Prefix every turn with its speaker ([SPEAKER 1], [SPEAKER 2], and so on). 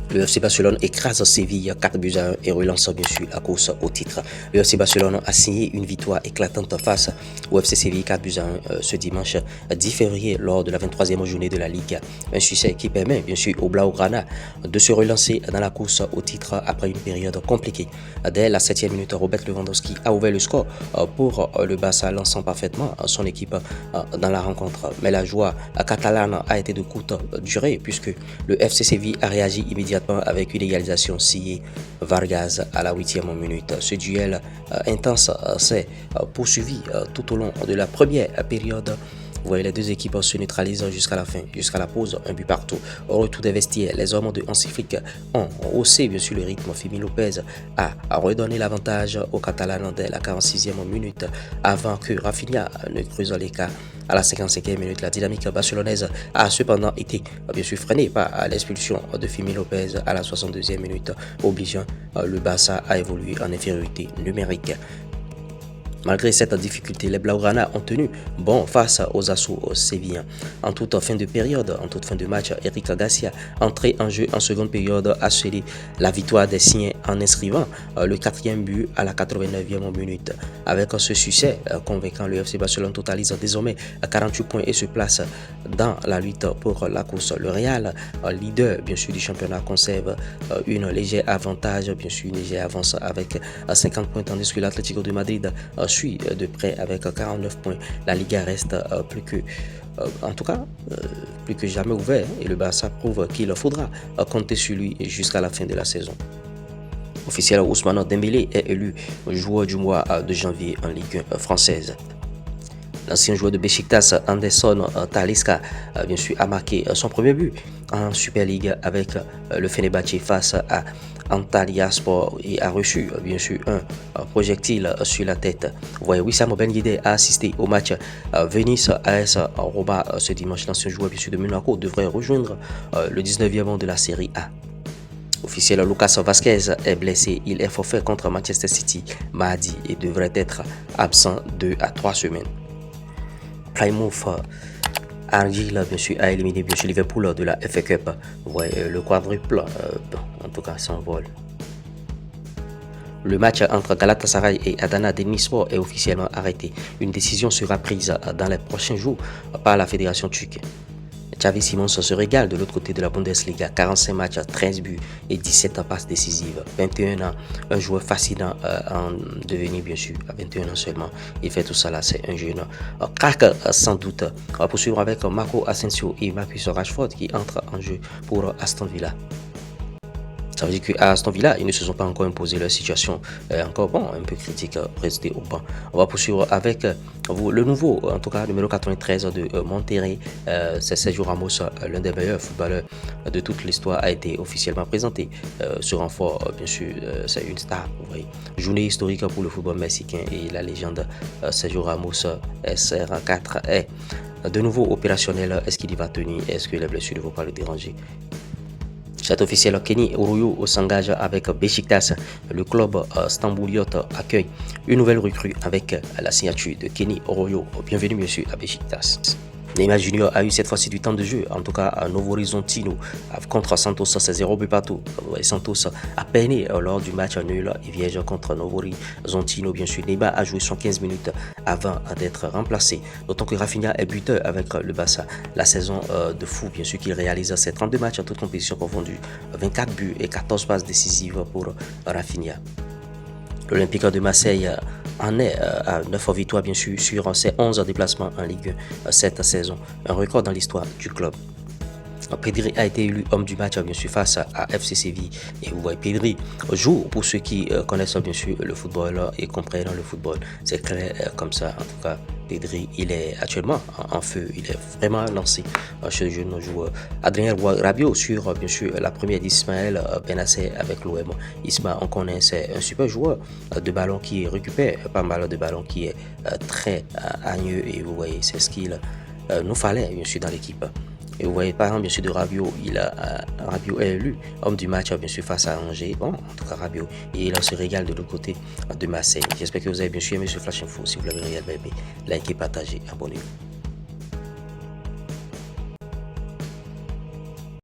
[SPEAKER 1] Le FC Barcelone écrase Séville 4 buts à 1 et relance bien sûr la course au titre. Le FC Barcelone a signé une victoire éclatante face au FC Séville 4 buts à 1 ce dimanche 10 février lors de la 23e journée de la Ligue. Un succès qui permet bien sûr au Blaugrana de se relancer dans la course au titre après une période compliquée. Dès la 7e minute, Robert Lewandowski a ouvert le score pour le Barça, lançant parfaitement son équipe dans la rencontre. Mais la joie catalane a été de courte durée puisque le FC Séville a réagi immédiatement avec une égalisation signée Vargas à la 8e minute. Ce duel intense s'est poursuivi tout au long de la première période. Vous voyez, les deux équipes se neutralisent jusqu'à la fin, jusqu'à la pause, un but partout. Au retour des vestiaires, les hommes de Hansi Flick ont haussé bien sûr le rythme. Fermín López a redonné l'avantage aux Catalans dès la 46e minute avant que Rafinha ne creuse l'écart. À la 55e minute, la dynamique barcelonaise a cependant été bien sûr freinée par l'expulsion de Fermín López à la 62e minute, obligeant le Barça à évoluer en infériorité numérique. Malgré cette difficulté, les Blaugrana ont tenu bon face aux assauts sévillans. En toute fin de période, en toute fin de match, Eric Garcia, entré en jeu en seconde période, a scellé la victoire des siens en inscrivant le 4e but à la 89e minute. Avec ce succès convaincant, le FC Barcelone totalise désormais 48 points et se place dans la lutte pour la course. Le Real, leader bien sûr du championnat, conserve une légère avantage, bien sûr une légère avance avec 50 points, tandis que l'Atlético de Madrid suit de près avec 49 points. La Liga reste plus que jamais ouvert et le Barça prouve qu'il faudra compter sur lui jusqu'à la fin de la saison. Officiel, Ousmane Dembélé est élu joueur du mois de janvier en Ligue 1 française. L'ancien joueur de Beşiktaş, Anderson Talisca, bien sûr, a marqué son premier but en Super League avec le Fenerbahçe face à Antalyaspor et a reçu bien sûr un projectile sur la tête. Vous voyez, Wissam Ben Yedder a assisté au match Venice AS Roma ce dimanche. L'ancien joueur bien sûr de Monaco devrait rejoindre le 19e de la Série A. Officiel, Lucas Vazquez est blessé. Il est forfait contre Manchester City mardi et devrait être absent 2 à 3 semaines. Plymouth Argyle bien sûr a éliminé bien sûr Liverpool de la FA Cup. Ouais, le quadruple en tout cas s'envole. Le match entre Galatasaray et Adana Demirspor est officiellement arrêté. Une décision sera prise dans les prochains jours par la fédération turque. Xavi Simons se régale de l'autre côté de la Bundesliga, 45 matchs, 13 buts et 17 passes décisives. 21 ans, un joueur fascinant en devenir bien sûr, à 21 ans seulement. Il fait tout ça là, c'est un jeune crack sans doute. On va poursuivre avec Marco Asensio et Marcus Rashford qui entrent en jeu pour Aston Villa. Ça veut dire qu'à Aston Villa, ils ne se sont pas encore imposé. Leur situation est encore un peu critique, rester au banc. On va poursuivre avec le nouveau, en tout cas numéro 93 de Monterrey. C'est Sergio Ramos, l'un des meilleurs footballeurs de toute l'histoire, a été officiellement présenté. Ce renfort, bien sûr, c'est une star. Vous voyez. Journée historique pour le football mexicain et la légende Sergio Ramos, SR4, est de nouveau opérationnel. Est-ce qu'il y va tenir? Est-ce que les blessures ne vont pas le déranger? Cet officiel, Kenny Oroyo s'engage avec Beşiktaş. Le club stambouliote accueille une nouvelle recrue avec la signature de Kenny Oroyo. Bienvenue bien sûr à Beşiktaş. Neymar Junior a eu cette fois-ci du temps de jeu, en tout cas à Novo Horizontino contre Santos, c'est 0 but partout. Santos a peiné lors du match nul et vierge contre Novo Horizontino. Bien sûr, Neymar a joué 115 minutes avant d'être remplacé. D'autant que Rafinha est buteur avec le Barça. La saison de fou, bien sûr, qu'il réalise ses 32 matchs en toute compétition confondues, 24 buts et 14 passes décisives pour Rafinha. L'Olympique de Marseille en est à 9 victoires bien sûr sur ses 11 déplacements en Ligue 1 cette saison. Un record dans l'histoire du club. Pedri a été élu homme du match bien sûr face à FC Séville. Et vous voyez, Pedri joue pour ceux qui connaissent bien sûr le football et comprennent le football. C'est clair comme ça. En tout cas, Pedri, il est actuellement en feu. Il est vraiment lancé chez le jeune joueur. Adrien Rabiot sur bien sûr la première d'Ismaël Benacer avec l'OM. Isma, on connaît, c'est un super joueur de ballon qui récupère pas mal de ballons, qui est très hagneux. Et vous voyez, c'est ce qu'il nous fallait bien sûr dans l'équipe. Et vous voyez, par exemple, bien sûr, de Rabiot, Rabiot est élu homme du match, bien sûr, face à Angers. Bon, en tout cas, Rabiot, et il se régale de l'autre côté de Marseille. J'espère que vous avez bien sûr aimé ce Flash Info. Si vous l'avez réellement aimé, likez, partagez, abonnez-vous.